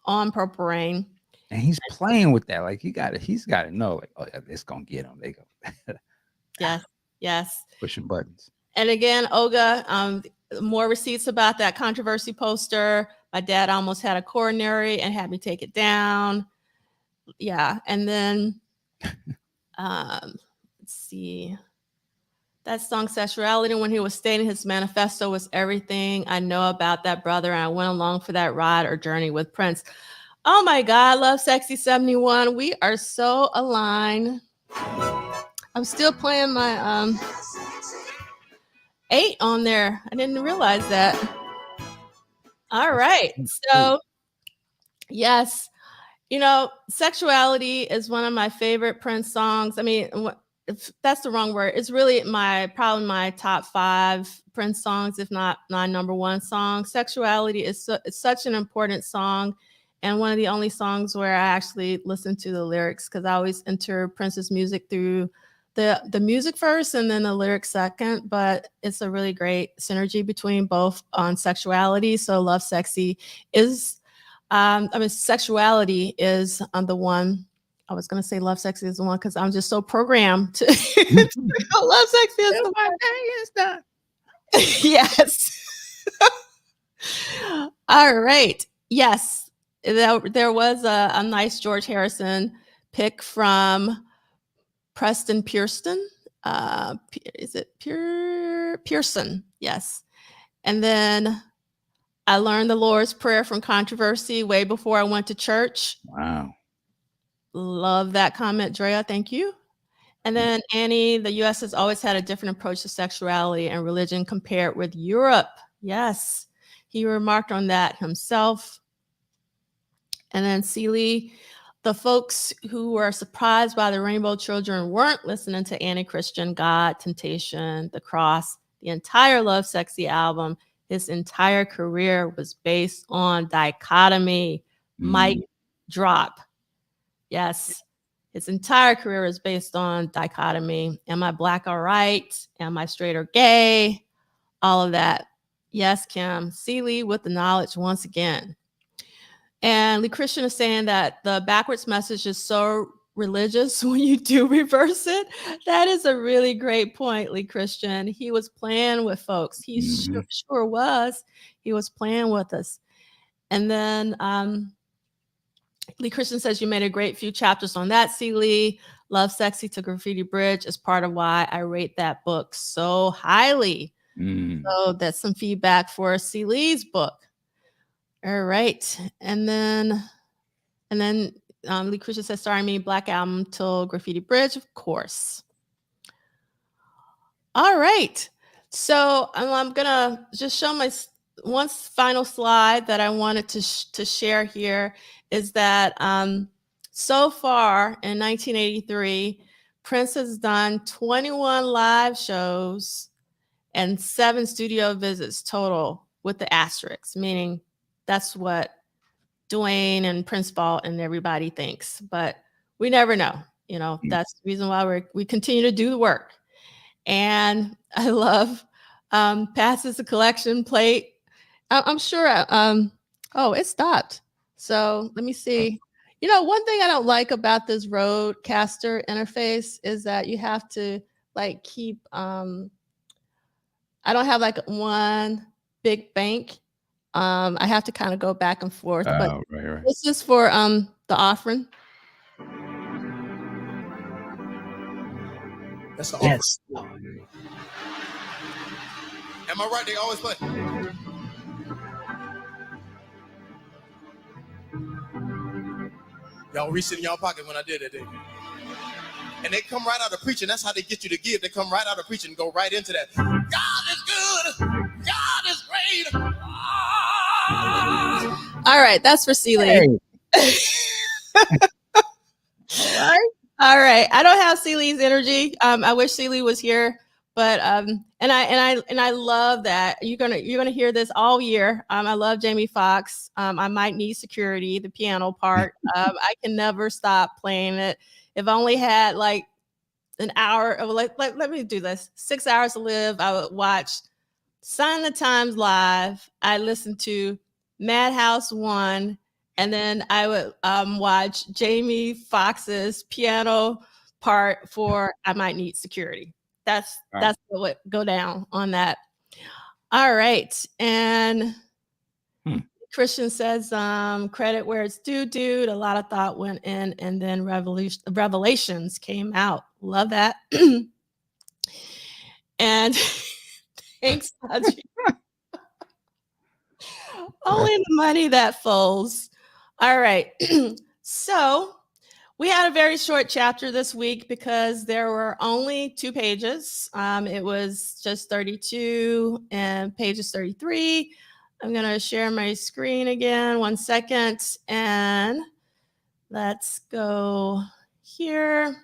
On Purple Rain. And he's playing with that. Like he's got to know, like, oh yeah, it's gonna get him. They go. Yes. Pushing buttons. And again, Olga, more receipts about that controversy poster. My dad almost had a coronary and had me take it down. Yeah. And then let's see. That song Sexuality, when he was stating his manifesto was everything I know about that brother, and I went along for that ride or journey with Prince. Oh my God, Love Sexy 71. We are so aligned. I'm still playing my 8 on there. I didn't realize that. All right. So yes, Sexuality is one of my favorite Prince songs. I mean, if that's the wrong word, it's really probably my top 5 Prince songs, if not my number 1 song. Sexuality is it's such an important song, and one of the only songs where I actually listen to the lyrics, because I always enter Prince's music through the music first and then the lyrics second. But it's a really great synergy between both on Sexuality. So Love Sexy is Sexuality is the one. I was going to say Love Sexy is the one because I'm just so programmed to Love Sexy is the one. Is done. Yes. All right. Yes. There was a nice George Harrison pick from Preston Pearson. Is it Pearson? Yes. And then I learned the Lord's Prayer from Controversy way before I went to church. Wow. Love that comment, Drea. Thank you. And then Annie, the U.S. has always had a different approach to sexuality and religion compared with Europe. Yes, he remarked on that himself. And then Celie, the folks who were surprised by the Rainbow Children weren't listening to Anti-Christian, God, Temptation, The Cross. The entire Love Sexy album, his entire career was based on dichotomy. Mic drop. Yes. His entire career is based on dichotomy. Am I black or white? Am I straight or gay? All of that. Yes, Kim. Celie with the knowledge once again. And Lee Christian is saying that the backwards message is so religious when you do reverse it. That is a really great point, Lee Christian. He was playing with folks. He sure was. He was playing with us. And then Lee Christian says, you made a great few chapters on that, C. Lee. Love Sexy to Graffiti Bridge is part of why I rate that book so highly. So that's some feedback for C. Lee's book. All right. And then Lee Christian says, sorry, I mean Black Album till Graffiti Bridge, of course. All right. So I'm going to just show my one final slide that I wanted to share here is that so far in 1983, Prince has done 21 live shows and 7 studio visits total with the asterisks, meaning that's what Duane and Prince Ball and everybody thinks, but we never know. You know, that's the reason why we continue to do the work. And I love passes the collection plate. I'm sure. Oh, it stopped. So let me see. You know, one thing I don't like about this Rodecaster interface is that you have to like keep. I don't have like one big bank. I have to kind of go back and forth. But right. This is for the offering. That's the yes. Am I right? They always play. Y'all reached in y'all pocket when I did that, didn't you? And they come right out of preaching. That's how they get you to give. They come right out of preaching and go right into that. God is good. God is great. Ah. All right, that's for C. Lee. Hey. All right. I don't have C. Lee's energy. I wish C. Lee was here, but and I love that you're gonna hear this all year. I love Jamie Foxx. I might need security, the piano part. I can never stop playing it. If I only had like an hour of let me do this. 6 hours to live, I would watch Sign the Times live. I listened to Madhouse 1. And then I would watch Jamie Foxx's piano part for I Might Need Security. That's what would go down on that. All right. And Christian says, credit where it's due, dude. A lot of thought went in, and then revelations came out. Love that. And thanks, Audrey. Only the money that folds. All right. So we had a very short chapter this week because there were only 2 pages. It was just 32 and pages 33. I'm going to share my screen again. 1 second. And let's go here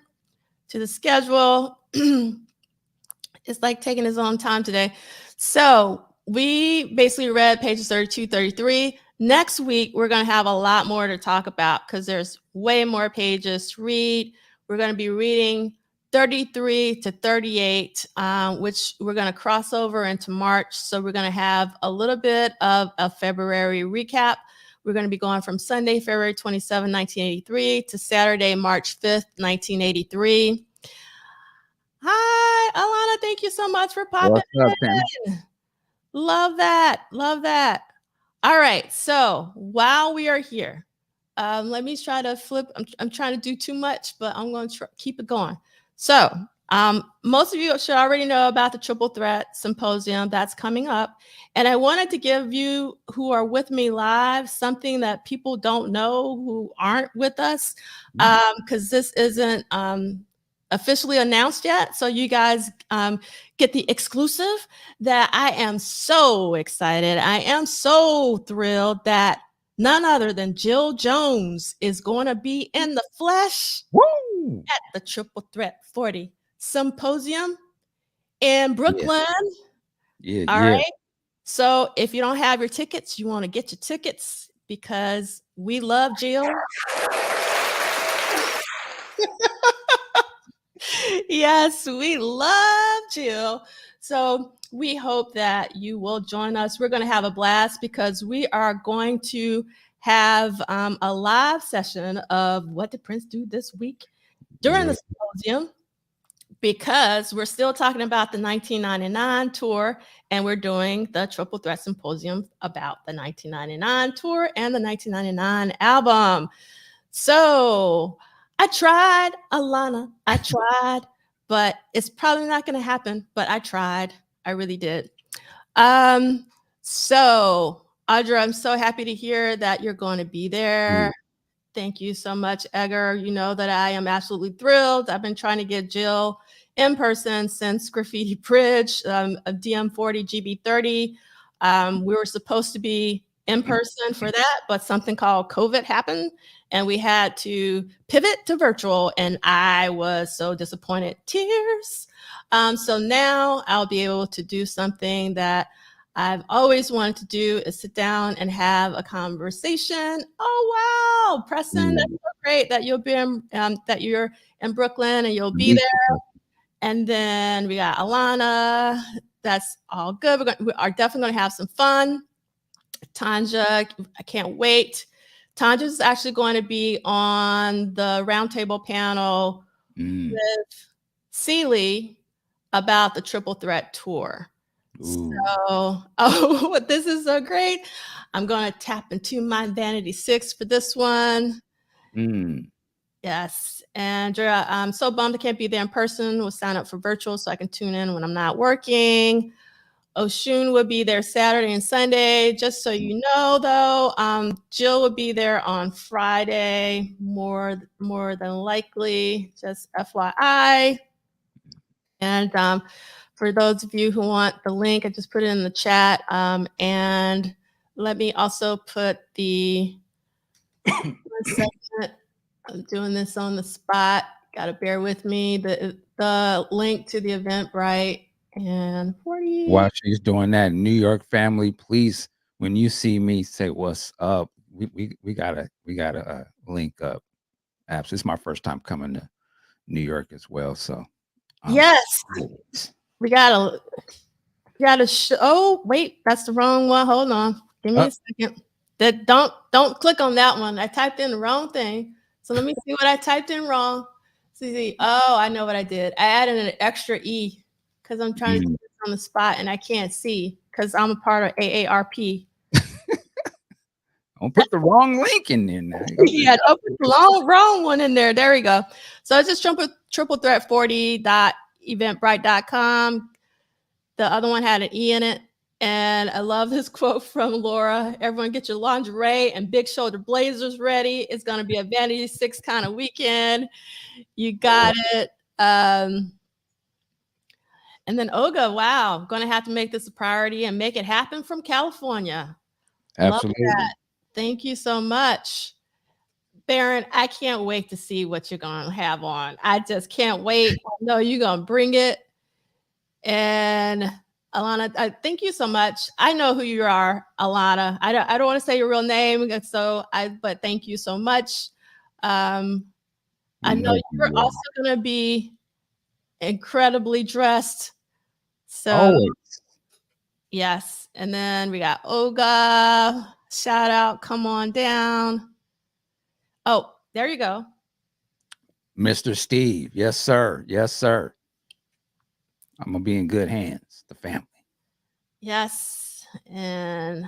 to the schedule. It's like taking his own time today. So we basically read pages 32, 33. Next week, we're going to have a lot more to talk about because there's way more pages to read. We're going to be reading 33 to 38, which we're going to cross over into March. So we're going to have a little bit of a February recap. We're going to be going from Sunday, February 27, 1983 to Saturday, March 5th, 1983. Hi, Alana. Thank you so much for popping in. Love that. Love that. All right. So while we are here, let me try to flip. I'm trying to do too much, but I'm going to keep it going. So most of you should already know about the Triple Threat Symposium that's coming up. And I wanted to give you who are with me live something that people don't know who aren't with us, because this isn't officially announced yet. So you guys get the exclusive that I am so excited. I am so thrilled that none other than Jill Jones is going to be in the flesh at the Triple Threat 40 Symposium in Brooklyn. All right. So if you don't have your tickets, you want to get your tickets because we love Jill. Yes, we love Jill. So we hope that you will join us. We're going to have a blast because we are going to have a live session of What Did Prince Do This Week? during the symposium, because we're still talking about the 1999 tour, and we're doing the Triple Threat Symposium about the 1999 tour and the 1999 album. So I tried, Alana. I tried, but it's probably not going to happen. But I tried. I really did. So Audra, I'm so happy to hear that you're going to be there. Thank you so much, Edgar. You know that I am absolutely thrilled. I've been trying to get Jill in person since Graffiti Bridge, DM40, GB30. We were supposed to be in person for that, but something called COVID happened, and we had to pivot to virtual, and I was so disappointed. Tears. So now I'll be able to do something that I've always wanted to do, is sit down and have a conversation. Oh wow, Preston, that's so great that you'll be in, that you're in Brooklyn and you'll be there. And then we got Alana. That's all good. We are definitely going to have some fun. Tanja, I can't wait. Tanja's actually going to be on the roundtable panel with Celie about the Triple Threat tour. Ooh. So, oh, this is so great. I'm going to tap into my Vanity 6 for this one. Yes. Andrea, I'm so bummed I can't be there in person. We'll sign up for virtual so I can tune in when I'm not working. Oshun will be there Saturday and Sunday. Just so you know, though, Jill will be there on Friday, more than likely, just FYI. And for those of you who want the link, I just put it in the chat. And let me also put the, one second, I'm doing this on the spot. Got to bear with me. The link to the Eventbrite and 40. While she's doing that, New York family, please, when you see me, say what's up. We gotta link up. Absolutely, it's my first time coming to New York as well. So yes, we gotta oh wait, that's the wrong one. Hold on, give me a second. That don't click on that one. I typed in the wrong thing. So let me see what I typed in wrong. See, oh, I know what I did. I added an extra E because I'm trying to do this on the spot and I can't see because I'm a part of AARP. Don't put the wrong link in there now. Yeah, don't put the wrong one in there. There we go. So it's just triplethreat40.eventbrite.com. The other one had an E in it. And I love this quote from Laura. Everyone get your lingerie and big shoulder blazers ready. It's going to be a Vanity 6 kind of weekend. You got it. And then Olga, wow, going to have to make this a priority and make it happen from California. Absolutely. Love that. Thank you so much. Baron, I can't wait to see what you're going to have on. I just can't wait. I know you're going to bring it. And Alana, thank you so much. I know who you are, Alana. I don't want to say your real name, but thank you so much. I know you're also going to be incredibly dressed. So always. Yes. And then we got Olga. Shout out. Come on down. Oh, there you go. Mr. Steve. Yes, sir. Yes, sir. I'm going to be in good hands. The family. Yes. And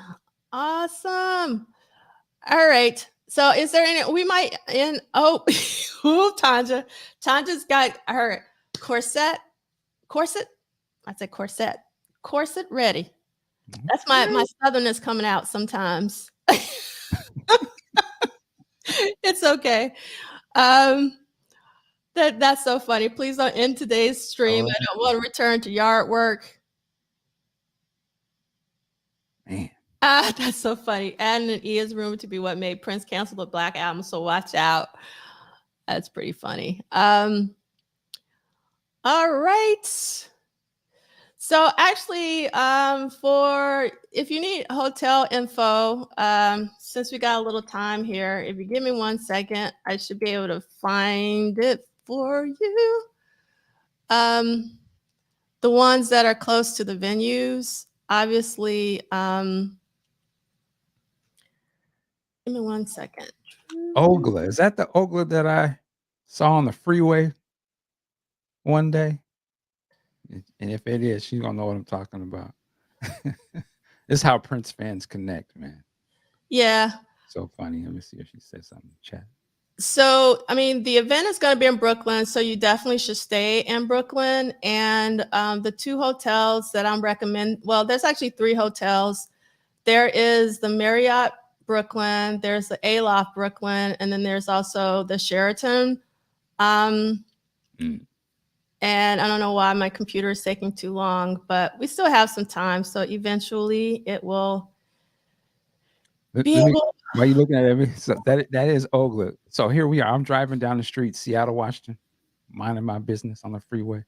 awesome. All right. So is there any, we might in, oh, Tanja. Tanja's got her corset. I said corset ready. That's my Southerness coming out sometimes. It's okay. That's so funny. Please don't end today's stream. I don't want to return to yard work. Man. That's so funny. And it is rumored to be what made Prince cancel the Black Album, so watch out. That's pretty funny. All right. So actually, for if you need hotel info, since we got a little time here, if you give me 1 second, I should be able to find it for you. The ones that are close to the venues, obviously. Give me 1 second. Ogla. Is that the Ogla that I saw on the freeway one day? And if it is, she's gonna know what I'm talking about. This is how Prince fans connect, man. Yeah. So funny. Let me see if she says something in the chat. So, I mean, the event is going to be in Brooklyn, so you definitely should stay in Brooklyn. And the 2 hotels that I'm recommending, well, there's actually 3 hotels. There is the Marriott Brooklyn, there's the Aloft Brooklyn, and then there's also the Sheraton. And I don't know why my computer is taking too long, but we still have some time. So eventually it will be able. Why are you looking at every? So that is Ogla. So here we are. I'm driving down the street, Seattle, Washington, minding my business on the freeway,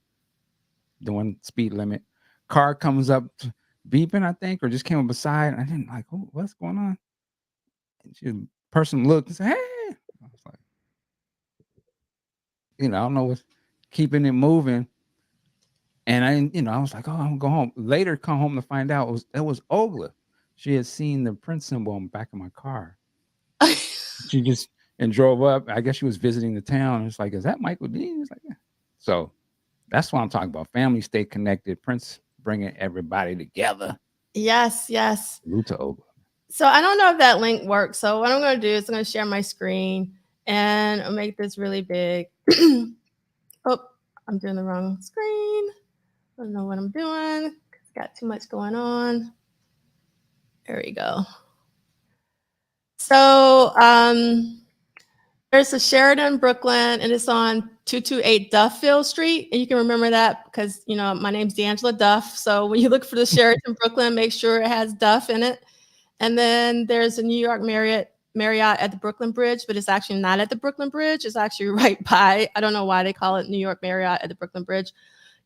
doing speed limit. Car comes up, beeping, I think, or just came up beside. I didn't like, oh, what's going on? And the person looked and said, "Hey," I was like, I don't know what's keeping it moving. And I was like, oh, I'm gonna go home. Later, come home to find out it was Ogla. She had seen the Prince symbol on the back of my car. She just drove up. I guess she was visiting the town. It's like, is that Michael Dean? It's like, yeah. So that's what I'm talking about. Family stay connected. Prince bringing everybody together. Yes, yes. Salute to Ogla. So I don't know if that link works. So what I'm going to do is I'm going to share my screen and I'll make this really big. Oh, I'm doing the wrong screen. I don't know what I'm doing. Got too much going on. There we go. So there's a Sheraton Brooklyn, and it's on 228 Duffield Street. And you can remember that because, my name's D'Angela Duff. So when you look for the Sheraton Brooklyn, make sure it has Duff in it. And then there's a New York Marriott at the Brooklyn Bridge, but it's actually not at the Brooklyn Bridge. It's actually right by. I don't know why they call it New York Marriott at the Brooklyn Bridge.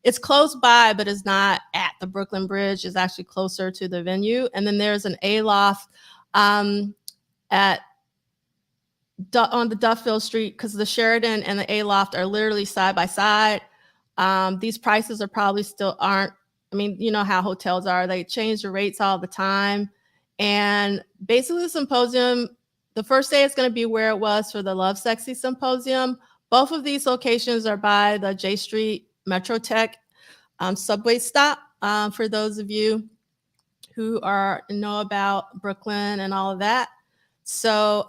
It's close by, but it's not at the Brooklyn Bridge. It's actually closer to the venue. And then there's an Aloft on the Duffield Street, because the Sheraton and the Aloft are literally side by side. These prices are probably still aren't. I mean, you know how hotels are. They change the rates all the time. And basically the symposium, the first day is going to be where it was for the Love Sexy Symposium. Both of these locations are by the J Street Metro Tech subway stop, for those of you who know about Brooklyn and all of that. So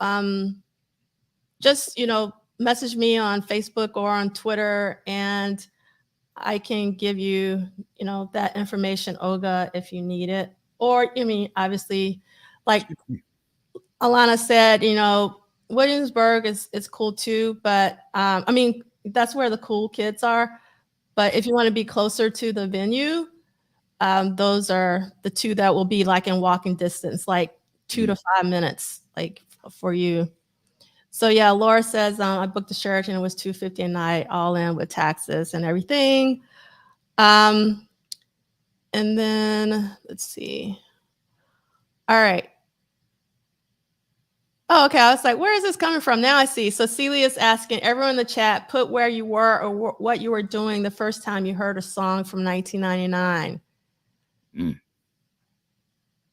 just, message me on Facebook or on Twitter, and I can give you, that information, Olga, if you need it. Or, obviously, like Alana said, Williamsburg is cool too, but that's where the cool kids are. But if you want to be closer to the venue, those are the 2 that will be like in walking distance, like 2 to 5 minutes, like for you. So yeah, Laura says I booked the Sheraton. It was $250 a night, all in with taxes and everything. And then let's see. All right. Oh, okay. I was like, where is this coming from? Now I see. So Celia's asking everyone in the chat, put where you were or what you were doing the first time you heard a song from 1999.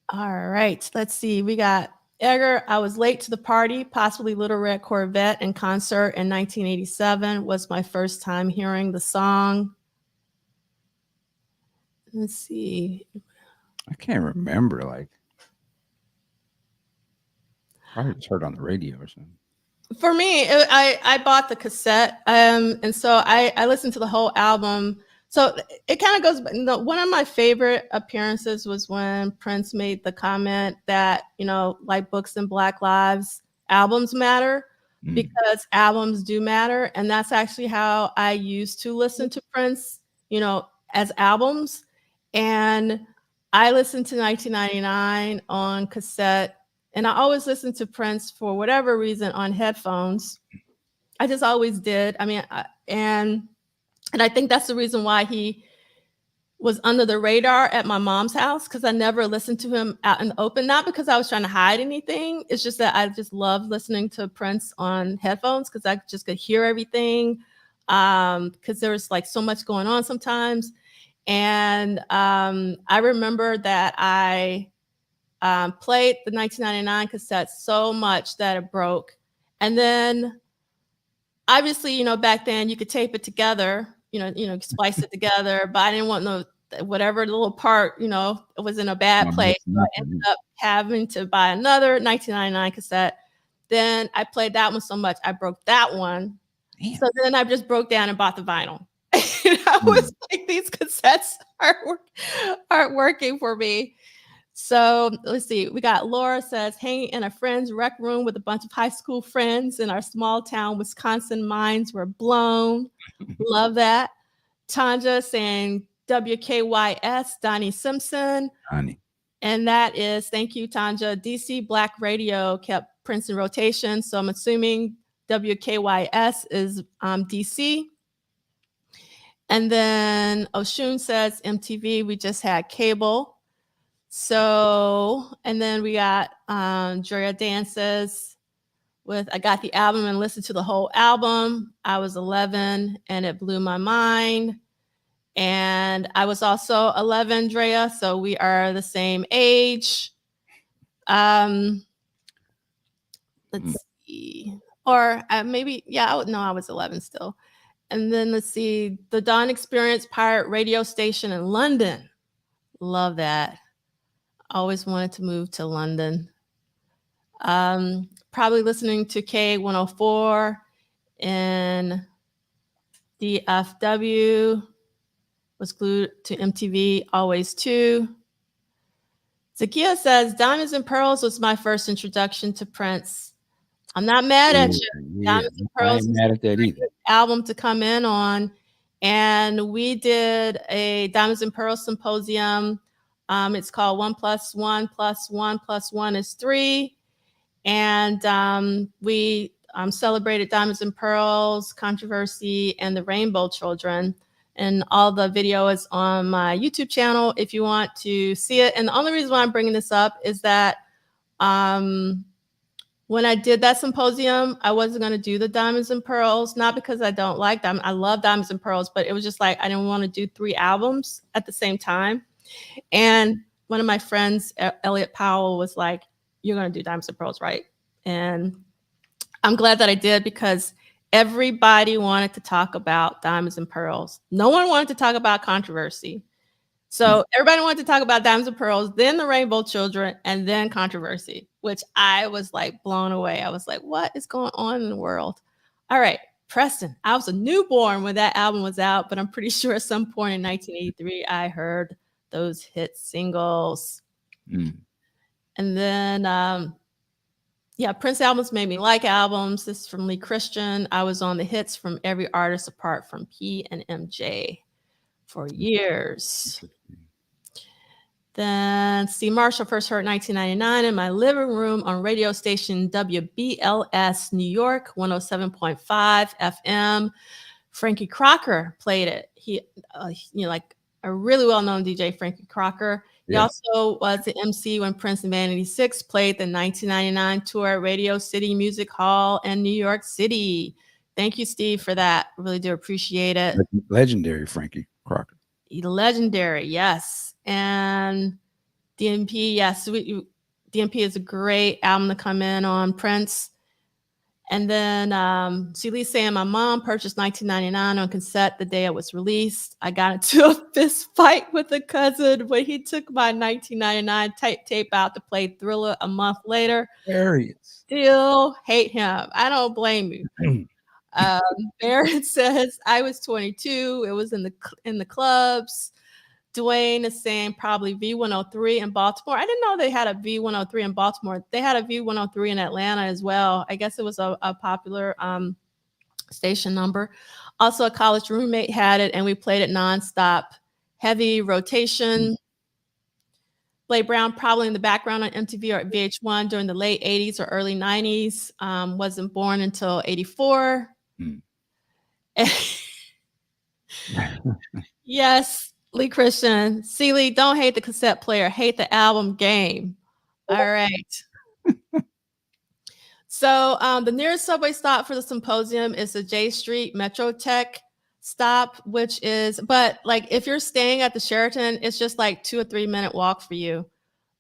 All right. Let's see. We got Edgar. I was late to the party, possibly Little Red Corvette in concert in 1987 was my first time hearing the song. Let's see. I can't remember. Probably just heard on the radio or something. For me, I bought the cassette, and so I listened to the whole album. So it kind of goes. One of my favorite appearances was when Prince made the comment that like books and Black Lives, albums matter because albums do matter, and that's actually how I used to listen to Prince, as albums. And I listened to 1999 on cassette. And I always listened to Prince for whatever reason on headphones. I just always did. I mean, and I think that's the reason why he was under the radar at my mom's house, because I never listened to him out in the open, not because I was trying to hide anything. It's just that I just loved listening to Prince on headphones because I just could hear everything, because there was like so much going on sometimes. And I remember that I played the 1999 cassette so much that it broke. And then obviously, you know, back then you could tape it together, you know, splice it together, but I didn't want no whatever little part, you know, it was in a bad place. So I ended up having to buy another 1999 cassette. Then I played that one so much, I broke that one. Damn. So then I just broke down and bought the vinyl. And I was like, these cassettes aren't working for me. So let's see. We got Laura says, hanging in a friend's rec room with a bunch of high school friends in our small town, Wisconsin. Minds were blown. Love that. Tanja saying WKYS, Donnie Simpson. Honey. And that is, thank you, Tanja. DC Black Radio kept Prince in rotation. So I'm assuming WKYS is DC. And then Oshun says MTV, we just had cable. So, and then we got Drea Dances with I got the album and listened to the whole album. I was 11 and it blew my mind. And I was also 11, Drea, so we are the same age. Let's see. Or maybe, yeah, I was 11 still. And then let's see, the Dawn Experience pirate radio station in London. Love that. Always wanted to move to London. Probably listening to K104 in DFW. Was glued to MTV always too. Zakia says, Diamonds and Pearls was my first introduction to Prince. I'm not mad at you. Yeah, Diamonds and Pearls I ain't mad at that either. Album to come in on. And we did a Diamonds and Pearls Symposium. It's called 1 + 1 + 1 + 1 is 3. And we celebrated Diamonds and Pearls, Controversy, and the Rainbow Children. And all the video is on my YouTube channel if you want to see it. And the only reason why I'm bringing this up is that when I did that symposium, I wasn't going to do the Diamonds and Pearls, not because I don't like them. I love Diamonds and Pearls, but it was just like I didn't want to do 3 albums at the same time. And one of my friends, Elliot Powell, was like, you're going to do Diamonds and Pearls, right? And I'm glad that I did because everybody wanted to talk about Diamonds and Pearls. No one wanted to talk about Controversy. So everybody wanted to talk about Diamonds and Pearls, then the Rainbow Children, and then Controversy, which I was like blown away. I was like, what is going on in the world? All right, Preston, I was a newborn when that album was out, but I'm pretty sure at some point in 1983, I heard those hit singles. And then, yeah, Prince albums made me like albums. This is from Lee Christian. I was on the hits from every artist apart from P and MJ for years. Then Steve Marshall first heard 1999 in my living room on radio station WBLS New York 107.5 FM. Frankie Crocker played it. He, like a really well-known DJ, Frankie Crocker. He also was the MC when Prince and Vanity 6 played the 1999 tour at Radio City Music Hall in New York City. Thank you, Steve, for that. Really do appreciate it. Legendary Frankie Crocker. Legendary, yes. And DMP, yes. DMP is a great album to come in on Prince. And then Celie saying my mom purchased 1999 on cassette the day it was released. I got into a fist fight with a cousin when he took my 1999 tape out to play Thriller a month later. Still hate him. I don't blame you. Barrett says I was 22. It was in the clubs. Dwayne is saying probably V103 in Baltimore. I didn't know they had a V103 in Baltimore. They had a V103 in Atlanta as well. I guess it was a popular station number. Also, a college roommate had it, and we played it nonstop. Heavy rotation. Blake Brown probably in the background on MTV or VH1 during the late 80s or early 90s. Wasn't born until 84. Yes. Lee Christian, Celie, don't hate the cassette player, hate the album game. All right. So the nearest subway stop for the symposium is the J Street Metro Tech stop, which is, but like if you're staying at the Sheraton, it's just like 2 or 3 minute walk for you.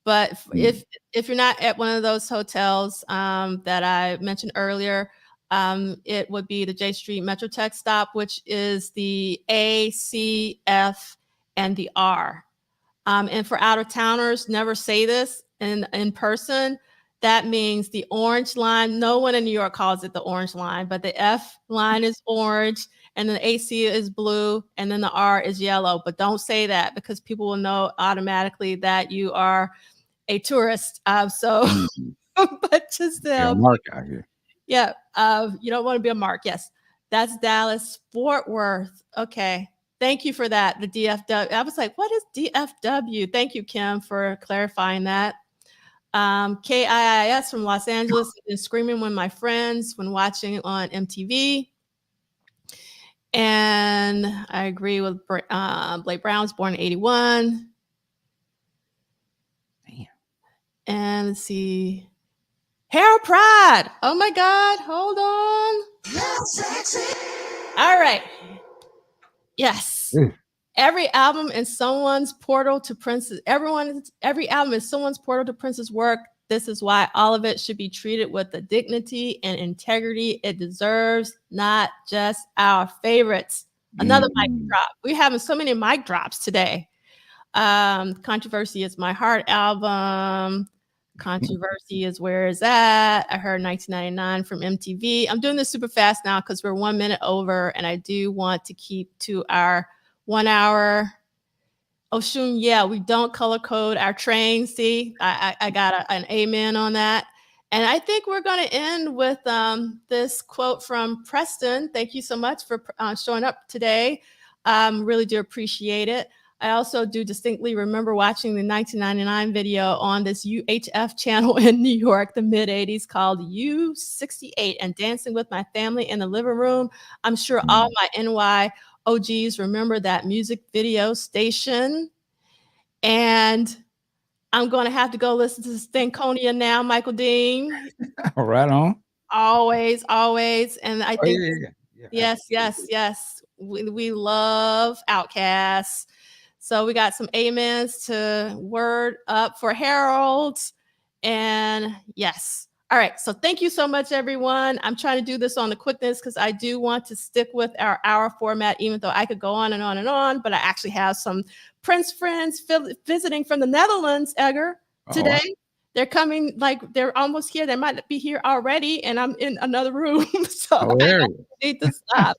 But if you're not at one of those hotels that I mentioned earlier, it would be the J Street Metrotech stop, which is the A, C, F, and the R. And for out of towners, never say this in person. That means the orange line. No one in New York calls it the orange line, but the F line is orange, and the AC is blue, and then the R is yellow. But don't say that because people will know automatically that you are a tourist. But just Mark out here. Yeah, you don't want to be a mark. Yes, that's Dallas, Fort Worth. Okay, thank you for that. The DFW. I was like, what is DFW? Thank you, Kim, for clarifying that. KIIS from Los Angeles is screaming with my friends when watching on MTV. And I agree with Blake Brown's born in 81. Damn. And let's see. Harold Pride. Oh my God. Hold on. All right. Yes. Every album is someone's portal to Prince's. Every album is someone's portal to Prince's work. This is why all of it should be treated with the dignity and integrity it deserves, not just our favorites. Another mic drop. We're having so many mic drops today. Controversy is My Heart album. Controversy is Where Is That? I heard 1999 from MTV. I'm doing this super fast now because we're 1 minute over, and I do want to keep to our 1 hour. Oshun, yeah, we don't color code our train. See, I got an amen on that. And I think we're going to end with this quote from Preston. Thank you so much for showing up today. Really do appreciate it. I also do distinctly remember watching the 1999 video on this UHF channel in New York, the mid-'80s, called U68, and dancing with my family in the living room. I'm sure all my NY OGs remember that music video station. And I'm going to have to go listen to Stankonia now, Michael Dean. Right on. Always, always. And I think, yeah. Yes. We love Outkast. So we got some amens to word up for Harold. And yes. All right. So thank you so much, everyone. I'm trying to do this on the quickness because I do want to stick with our hour format, even though I could go on and on and on. But I actually have some Prince friends visiting from the Netherlands, Edgar, today. Oh. They're coming, like they're almost here. They might be here already, and I'm in another room. So I need to stop.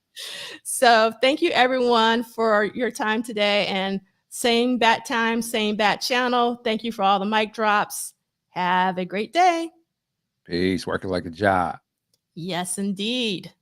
So thank you, everyone, for your time today. And same bat time, same bat channel. Thank you for all the mic drops. Have a great day. Peace. Working like a job. Yes, indeed.